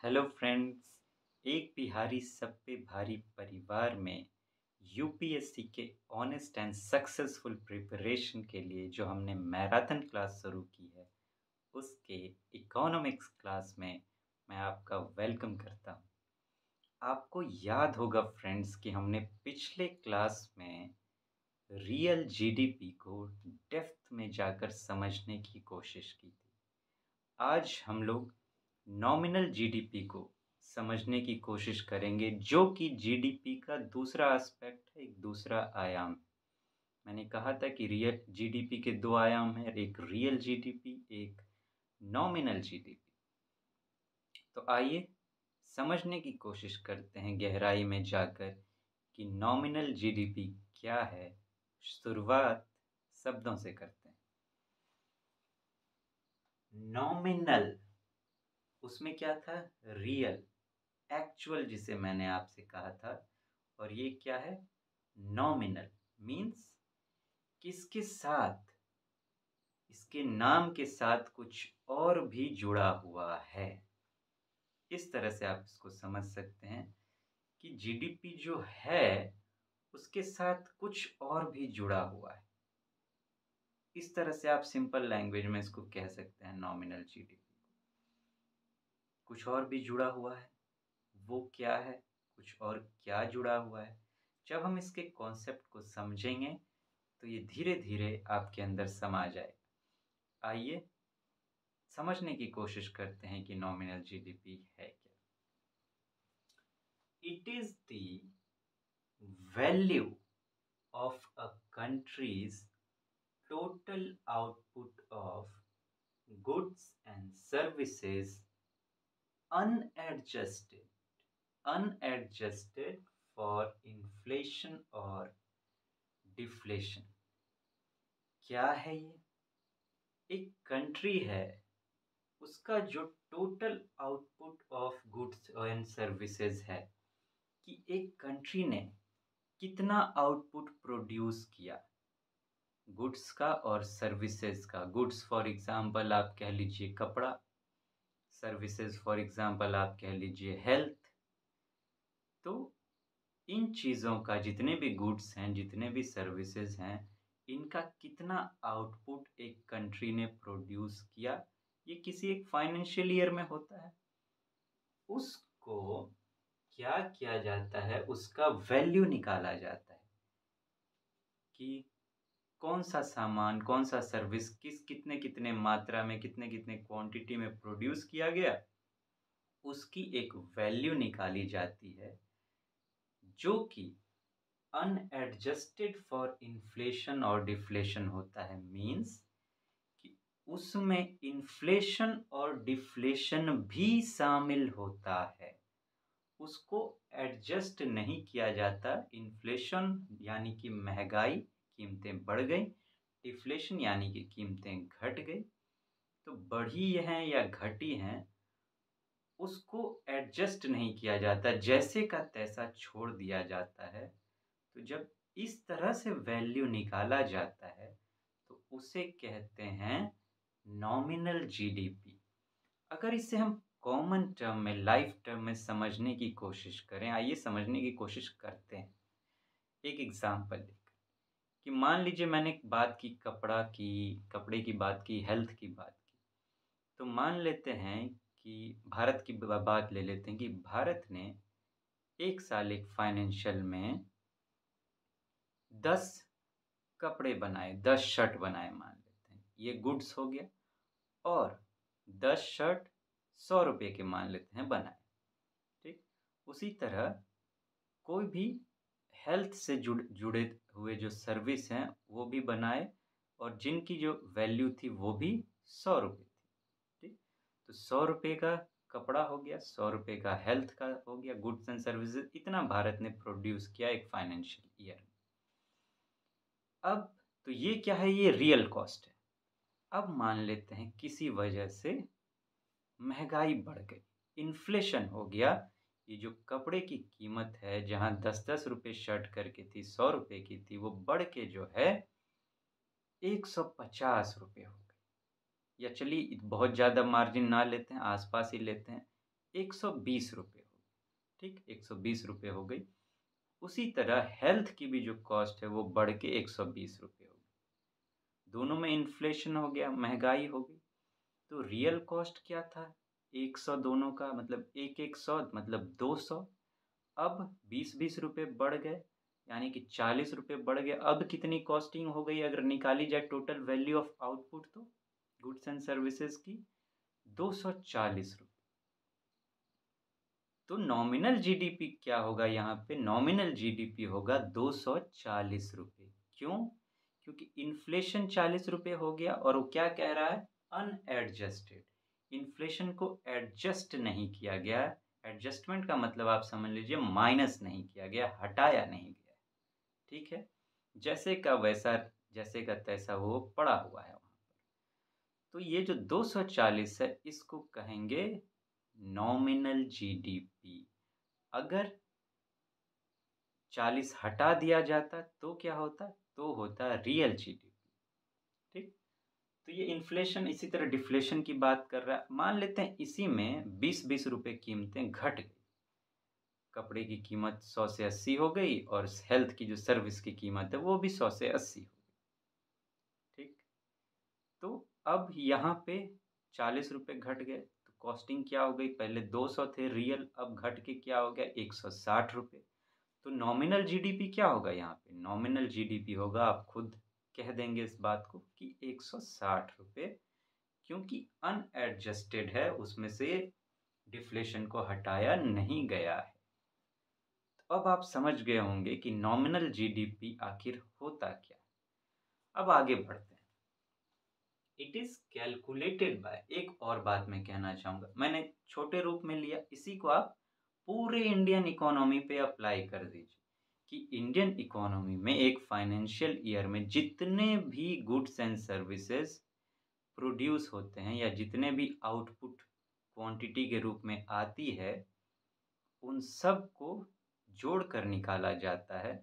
Hello friends. एक बिहारी सब पे भारी परिवार में यूपीएससी के ऑनेस्ट एंड सक्सेसफुल प्रिपरेशन के लिए जो हमने मैराथन क्लास शुरू की है उसके इकोनॉमिक्स क्लास में मैं आपका वेलकम करता हूँ। आपको याद होगा फ्रेंड्स कि हमने पिछले क्लास में रियल जीडीपी को डेप्थ में जाकर समझने की कोशिश की थी। आज हम लोग नॉमिनल जीडीपी को समझने की कोशिश करेंगे, जो कि जीडीपी का दूसरा एस्पेक्ट है, एक दूसरा आयाम है। मैंने कहा था कि रियल जीडीपी के दो आयाम हैं, एक रियल जीडीपी, एक नॉमिनल जीडीपी। तो आइए समझने की कोशिश करते हैं गहराई में जाकर कि नॉमिनल जीडीपी क्या है। शुरुआत शब्दों से करते हैं। नॉमिनल, उसमें क्या था? रियल, एक्चुअल, जिसे मैंने आपसे कहा था। और ये क्या है? नॉमिनल मीन्स किसके साथ? इसके नाम के साथ कुछ और भी जुड़ा हुआ है। इस तरह से आप इसको समझ सकते हैं कि जीडीपी जो है उसके साथ कुछ और भी जुड़ा हुआ है। इस तरह से आप सिंपल लैंग्वेज में इसको कह सकते हैं, नॉमिनल जीडीपी। कुछ और भी जुड़ा हुआ है, वो क्या है? कुछ और क्या जुड़ा हुआ है? जब हम इसके कॉन्सेप्ट को समझेंगे तो ये धीरे धीरे आपके अंदर समा जाएगा। आइए समझने की कोशिश करते हैं कि नॉमिनल जीडीपी है क्या। It is the value of a countries total output of goods and services unadjusted unadjusted for inflation और डिफ्लेशन। क्या है ये? एक कंट्री है, उसका जो total output of goods and services है, कि एक कंट्री ने कितना आउटपुट प्रोड्यूस किया गुड्स का और सर्विसेज का। गुड्स फॉर एग्जांपल आप कह लीजिए कपड़ा, सर्विसेज फॉर एग्जांपल आप कह लीजिए हेल्थ। तो इन चीज़ों का, जितने भी गुड्स हैं, जितने भी सर्विसेज हैं, इनका कितना आउटपुट एक कंट्री ने प्रोड्यूस किया, ये किसी एक फाइनेंशियल ईयर में होता है। उसको क्या किया जाता है? उसका वैल्यू निकाला जाता है कि कौन सा सामान, कौन सा सर्विस किस कितने कितने मात्रा में, कितने कितने क्वांटिटी में प्रोड्यूस किया गया। उसकी एक वैल्यू निकाली जाती है जो कि अनएडजस्टेड फॉर इन्फ्लेशन और डिफ्लेशन होता है। मीन्स कि उसमें इन्फ्लेशन और डिफ्लेशन भी शामिल होता है। उसको एडजस्ट नहीं किया जाता। इन्फ्लेशन यानी कि महंगाई, कीमतें बढ़ गई। डिफ्लेशन यानी कि कीमतें घट गई। तो बढ़ी हैं या घटी हैं, उसको एडजस्ट नहीं किया जाता, जैसे का तैसा छोड़ दिया जाता है। तो जब इस तरह से वैल्यू निकाला जाता है तो उसे कहते हैं नॉमिनल जीडीपी। अगर इसे हम कॉमन टर्म में, लाइफ टर्म में समझने की कोशिश करें, आइए समझने की कोशिश करते हैं एक एग्जांपल लेकर। कि मान लीजिए मैंने एक बात की कपड़े की बात की, हेल्थ की बात की। तो मान लेते हैं कि भारत की बात ले लेते हैं कि भारत ने एक साल, एक फाइनेंशियल में 10 कपड़े बनाए, 10 शर्ट बनाए, मान लेते हैं, ये गुड्स हो गया। और 10 शर्ट 100 रुपये के मान लेते हैं बनाए। ठीक, उसी तरह कोई भी हेल्थ से जुड़े हुए जो सर्विस हैं वो भी बनाए, और जिनकी जो वैल्यू थी वो भी 100 रुपये थी। ठीक, तो 100 रुपये का कपड़ा हो गया, 100 रुपये का हेल्थ का हो गया, गुड्स एंड सर्विसेज। इतना भारत ने प्रोड्यूस किया एक फाइनेंशियल ईयर में। अब तो ये क्या है? ये रियल कॉस्ट है। अब मान लेते हैं किसी वजह से महंगाई बढ़ गई, इन्फ्लेशन हो गया। ये जो कपड़े की कीमत है, जहाँ 10-10 रुपये शर्ट करके थी, 100 रुपये की थी, वो बढ़ के जो है 150 रुपये हो गई। या चलिए बहुत ज़्यादा मार्जिन ना लेते हैं, आसपास ही लेते हैं, 120 रुपये हो गई। ठीक, 120 रुपये हो गई। उसी तरह हेल्थ की भी जो कॉस्ट है वो बढ़ के 120 रुपये हो गई। दोनों में इन्फ्लेशन हो गया, महंगाई हो गई। तो रियल कॉस्ट क्या था? 100 दोनों का, मतलब एक 100 मतलब 200। अब 20-20 रुपये बढ़ गए, यानी कि 40 रुपये बढ़ गए। अब कितनी कॉस्टिंग हो गई अगर निकाली जाए टोटल वैल्यू ऑफ आउटपुट, तो गुड्स एंड सर्विसेज की 240 रुपये। तो नॉमिनल जीडीपी क्या होगा यहाँ पे? नॉमिनल जीडीपी होगा 240 रुपये। क्यों? क्योंकि इन्फ्लेशन 40 रुपये हो गया और वो क्या कह रहा है? अनएडजस्टेड। इन्फ्लेशन को एडजस्ट नहीं किया गया। एडजस्टमेंट का मतलब आप समझ लीजिए माइनस नहीं किया गया, हटाया नहीं गया। ठीक है, जैसे का वैसा, जैसे का तैसा वो पड़ा हुआ है वहाँ पर। तो ये जो 240 है इसको कहेंगे नॉमिनल जीडीपी। अगर 40 हटा दिया जाता तो क्या होता? तो होता रियल जीडीपी। ठीक, तो ये इन्फ्लेशन इसी तरह डिफ्लेशन की बात कर रहा है। मान लेते हैं इसी में 20-20 रुपये कीमतें घट गई। कपड़े की कीमत 100 से 80 हो गई और हेल्थ की जो सर्विस की कीमत है वो भी 100 से 80 हो गई। ठीक, तो अब यहाँ पे 40 रुपये घट गए तो कॉस्टिंग क्या हो गई? पहले 200 थे रियल, अब घट के क्या हो गया? 160 रुपये। तो नॉमिनल जीडीपी क्या होगा यहाँ पे? नॉमिनल जीडीपी होगा, आप खुद कह देंगे इस बात को, कि 160 रुपये, क्योंकि अनएडजस्टेड है, उसमें से डिफ्लेशन को हटाया नहीं गया है। तो अब आप समझ गए होंगे कि नॉमिनल जीडीपी आखिर होता क्या है। अब आगे बढ़ते हैं। इट इज कैलकुलेटेड बाय, एक और बात मैं कहना चाहूंगा, मैंने छोटे रूप में लिया, इसी को आप पूरे इंडियन इकोनॉमी पे अप्लाई कर दीजिए कि इंडियन इकोनॉमी में एक फाइनेंशियल ईयर में जितने भी गुड्स एंड सर्विसेज प्रोड्यूस होते हैं या जितने भी आउटपुट क्वांटिटी के रूप में आती है, उन सब को जोड़ कर निकाला जाता है।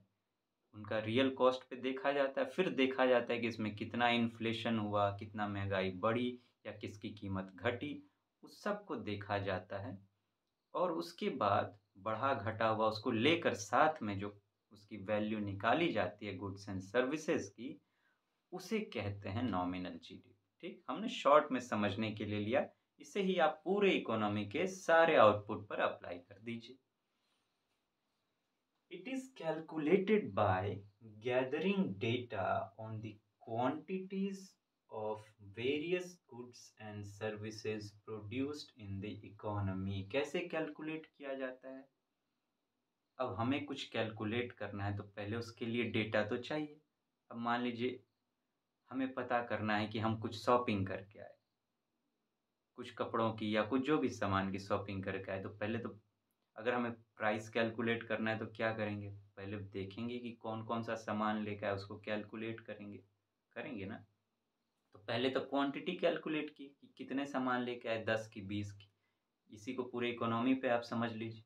उनका रियल कॉस्ट पे देखा जाता है, फिर देखा जाता है कि इसमें कितना इन्फ्लेशन हुआ, कितना महंगाई बढ़ी या किसकी कीमत घटी, उस सब को देखा जाता है। और उसके बाद बढ़ा घटा हुआ उसको लेकर साथ में जो उसकी वैल्यू निकाली जाती है गुड्स एंड सर्विसेज की, उसे कहते हैं नॉमिनल जीडीपी। ठीक, हमने शॉर्ट में समझने के लिए लिया, इसे ही आप पूरे इकोनॉमी के सारे आउटपुट पर अप्लाई कर दीजिए। It is calculated by gathering data on the quantities of various goods and services produced in the economy। कैसे कैलकुलेट किया जाता है? अब हमें कुछ कैलकुलेट करना है तो पहले उसके लिए डेटा तो चाहिए। अब मान लीजिए हमें पता करना है कि हम कुछ शॉपिंग करके आए, कुछ कपड़ों की या कुछ जो भी सामान की शॉपिंग करके आए, तो पहले तो अगर हमें प्राइस कैलकुलेट करना है तो क्या करेंगे? पहले देखेंगे कि कौन कौन सा सामान लेकर आए, उसको कैलकुलेट करेंगे, करेंगे ना। तो पहले तो क्वांटिटी कैलकुलेट की कि कितने सामान लेके आए, 10 की 20 की। इसी को पूरे इकोनॉमी पे आप समझ लीजिए।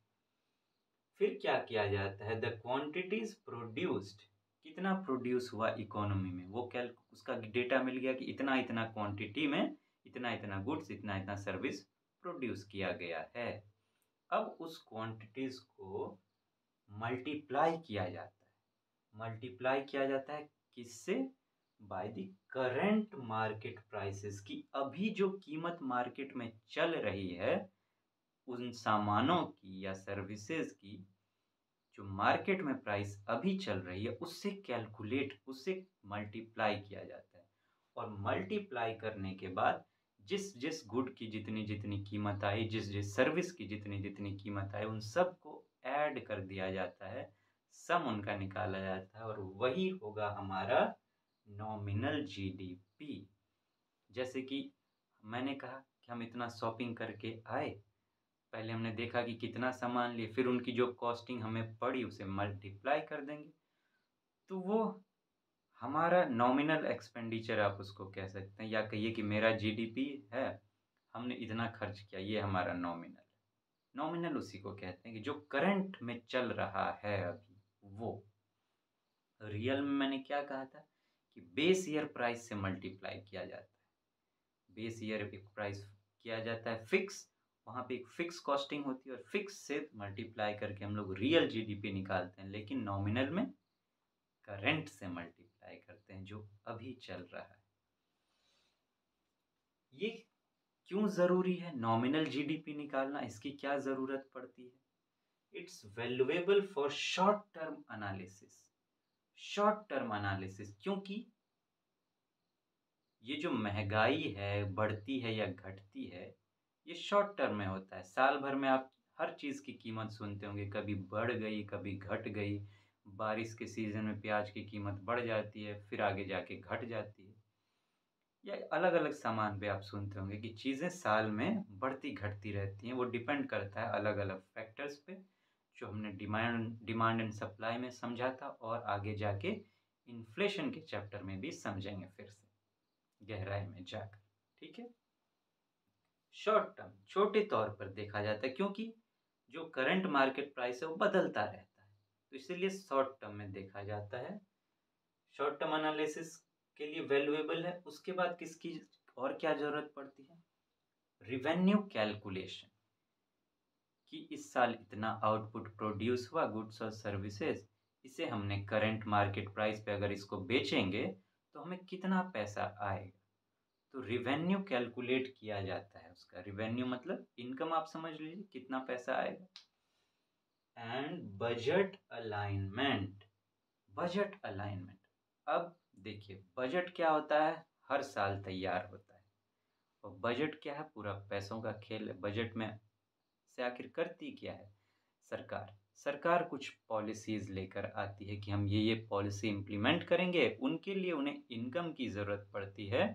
फिर क्या किया जाता है? द क्वांटिटीज प्रोड्यूस्ड, कितना प्रोड्यूस हुआ इकोनॉमी में, वो उसका डेटा मिल गया कि इतना इतना क्वांटिटी में इतना इतना गुड्स, इतना इतना सर्विस प्रोड्यूस किया गया है। अब उस क्वांटिटीज को मल्टीप्लाई किया जाता है। मल्टीप्लाई किया जाता है किससे? By the current market prices की, अभी जो कीमत मार्केट में चल रही है उन सामानों की या सर्विसेज की, जो मार्केट में प्राइस अभी चल रही है उससे कैलकुलेट, उससे मल्टीप्लाई किया जाता है। और मल्टीप्लाई करने के बाद जिस जिस गुड की जितनी जितनी कीमत आई, जिस जिस सर्विस की जितनी जितनी कीमत आई, उन सब को ऐड कर दिया जाता है, सम उनका निकाला जाता है, और वही होगा हमारा नॉमिनल जीडीपी। जैसे कि मैंने कहा कि हम इतना शॉपिंग करके आए, पहले हमने देखा कि कितना सामान लिए, फिर उनकी जो कॉस्टिंग हमें पड़ी उसे मल्टीप्लाई कर देंगे, तो वो हमारा नॉमिनल एक्सपेंडिचर आप उसको कह सकते हैं, या कहिए कि मेरा जीडीपी है, हमने इतना खर्च किया, ये हमारा नॉमिनल। नॉमिनल उसी को कहते हैं कि जो करंट में चल रहा है अभी, वो। रियल में मैंने क्या कहा था कि बेस ईयर प्राइस से मल्टीप्लाई किया जाता है। बेस ईयर एक प्राइस किया जाता है फिक्स, वहाँ पे एक फिक्स कॉस्टिंग होती है और फिक्स से मल्टीप्लाई करके हम लोग रियल जीडीपी निकालते हैं, लेकिन नॉमिनल में करंट से मल्टीप्लाई करते हैं जो अभी चल रहा है। ये क्यों ज़रूरी है नॉमिनल जीडीपी निकालना, इसकी क्या ज़रूरत पड़ती है? It's valuable for short term analysis. Short term analysis, क्योंकि ये जो महंगाई है बढ़ती है या घटती है, ये शॉर्ट टर्म में होता है। साल भर में आप हर चीज़ की कीमत सुनते होंगे, कभी बढ़ गई कभी घट गई। बारिश के सीज़न में प्याज की कीमत बढ़ जाती है, फिर आगे जाके घट जाती है। या अलग-अलग सामान पे आप सुनते होंगे कि चीज़ें साल में बढ़ती घटती रहती हैं। वो डिपेंड करता है अलग-अलग फैक्टर्स पे, जो हमने डिमांड एंड सप्लाई में समझा था और आगे जाके इन्फ्लेशन के चैप्टर में भी समझेंगे फिर से गहराई में जाकर। ठीक है? शॉर्ट टर्म छोटे तौर पर देखा जाता है, क्योंकि जो करंट मार्केट प्राइस है वो बदलता रहता है, तो इसीलिए शॉर्ट टर्म में देखा जाता है। शॉर्ट टर्म एनालिसिस के लिए वैल्यूएबल है। उसके बाद किसकी और क्या जरूरत पड़ती है? रिवेन्यू कैलकुलेशन, कि इस साल इतना आउटपुट प्रोड्यूस हुआ गुड्स और सर्विसेज, इसे हमने करंट मार्केट प्राइस पे अगर इसको बेचेंगे तो हमें कितना पैसा आएगा। तो रिवेन्यू कैलकुलेट किया जाता है उसका। रिवेन्यू मतलब इनकम, आप समझ लीजिए कितना पैसा आएगा। And budget alignment. Budget alignment, अब देखिए बजट क्या होता है, हर साल तैयार होता है। और बजट क्या है? पूरा पैसों का खेल है। बजट में से आखिर करती क्या है सरकार? सरकार कुछ पॉलिसीज लेकर आती है कि हम ये पॉलिसी इम्प्लीमेंट करेंगे, उनके लिए उन्हें इनकम की ज़रूरत पड़ती है,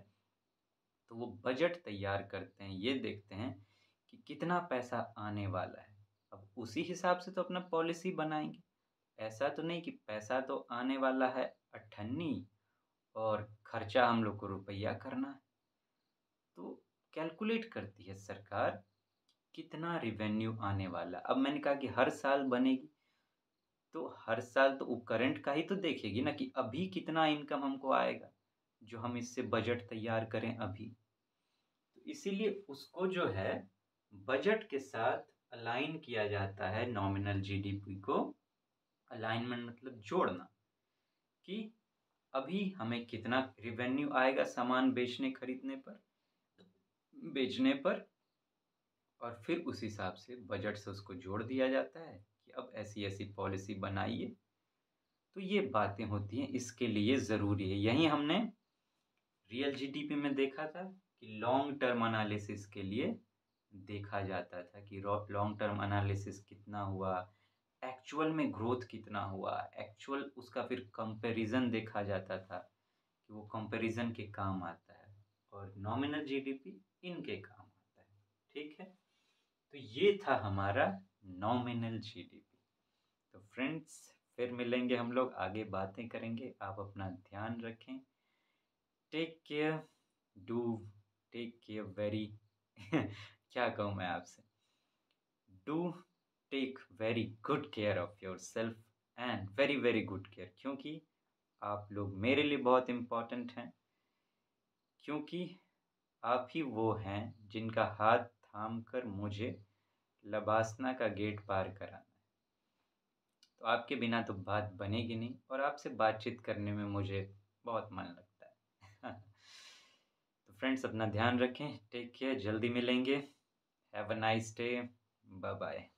तो वो बजट तैयार करते हैं। ये देखते हैं कि कितना पैसा आने वाला है, अब उसी हिसाब से तो अपना पॉलिसी बनाएंगे। ऐसा तो नहीं कि पैसा तो आने वाला है अठन्नी और खर्चा हम लोग को रुपया करना है। तो कैलकुलेट करती है सरकार कितना रिवेन्यू आने वाला। अब मैंने कहा कि हर साल बनेगी, तो हर साल तो वो करंट का ही तो देखेगी ना कि अभी कितना इनकम हमको आएगा, जो हम इससे बजट तैयार करें अभी। तो इसीलिए उसको जो है बजट के साथ अलाइन किया जाता है, नॉमिनल जीडीपी को। अलाइनमेंट मतलब जोड़ना, कि अभी हमें कितना रिवेन्यू आएगा सामान बेचने पर, और फिर उस हिसाब से बजट से उसको जोड़ दिया जाता है कि अब ऐसी ऐसी पॉलिसी बनाइए। तो ये बातें होती हैं, इसके लिए ज़रूरी है। यही हमने रियल जीडीपी में देखा था कि लॉन्ग टर्म एनालिसिस के लिए देखा जाता था कि लॉन्ग टर्म एनालिसिस कितना हुआ, एक्चुअल में ग्रोथ कितना हुआ, एक्चुअल उसका फिर कंपैरिजन देखा जाता था कि वो कंपैरिजन के काम आता है, और नॉमिनल जीडीपी इनके काम आता है। ठीक है? तो ये था हमारा नॉमिनल जीडीपी। तो फ्रेंड्स, फिर मिलेंगे हम लोग, आगे बातें करेंगे। आप अपना ध्यान रखें। Take care, do take care very क्या कहूँ मैं आपसे, do take very good care of yourself, and very very good care, क्योंकि आप लोग मेरे लिए बहुत इम्पोर्टेंट हैं, क्योंकि आप ही वो हैं जिनका हाथ थाम कर मुझे लबासना का गेट पार कराना है। तो आपके बिना तो बात बनेगी नहीं, और आपसे बातचीत करने में मुझे बहुत मन लगता है। तो फ्रेंड्स, अपना ध्यान रखें, टेक केयर, जल्दी मिलेंगे। Have a nice day, bye bye.